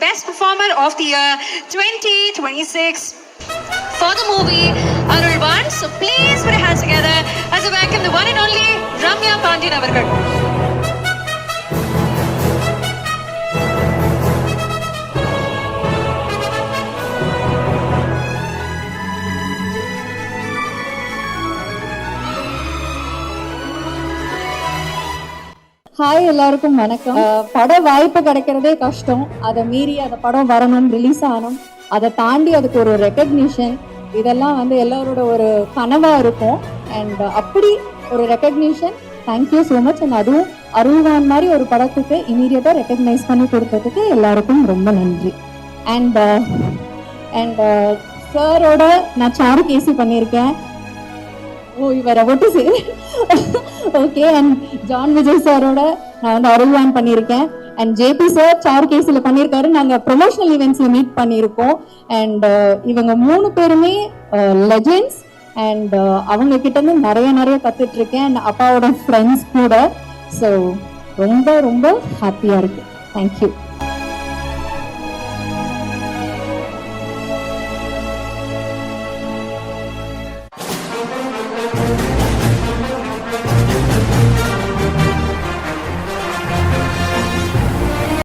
Best Performer of the Year 2026 for the movie Arulvan. So please put your hands together as I welcome the one and only Ramya Pandian avargal. Hi, எல்லாருக்கும் வணக்கம். பட வாய்ப்பு கிடைக்கிறதே கஷ்டம். அதை மீறி அந்த படம் வரணும், ரிலீஸ் ஆகணும், அதை தாண்டி அதுக்கு ஒரு ரெக்கக்னிஷன், இதெல்லாம் எல்லாரோட ஒரு கனவா இருக்கும். அண்ட் அப்படி ஒரு recognition, thank you so much. And அதுவும் அருள்வான் மாதிரி ஒரு படத்துக்கு இமீடியட்டா ரெக்கக்னைஸ் பண்ணி கொடுத்ததுக்கு எல்லாருக்கும் ரொம்ப நன்றி. அண்ட் சாரோட நான் சாருகேசி பண்ணியிருக்கேன். ஓகே. அண்ட் ஜான் விஜய் சாரோட நான் அருள்வான் பண்ணியிருக்கேன். அண்ட் ஜேபி சார் சாருகேசில பண்ணியிருக்காரு. நாங்க ப்ரொமோஷனல் ஈவெண்ட்ஸ்ல மீட் பண்ணியிருக்கோம். அண்ட் இவங்க 3 பேருமே லெஜெண்ட்ஸ். அண்ட் அவங்க கிட்ட இருந்து நிறைய கத்துட்டு இருக்கேன். அண்ட் அப்பாவோட ஃப்ரெண்ட்ஸ் கூட. ஸோ ரொம்ப ரொம்ப ஹாப்பியா இருக்கு. தேங்க்யூ.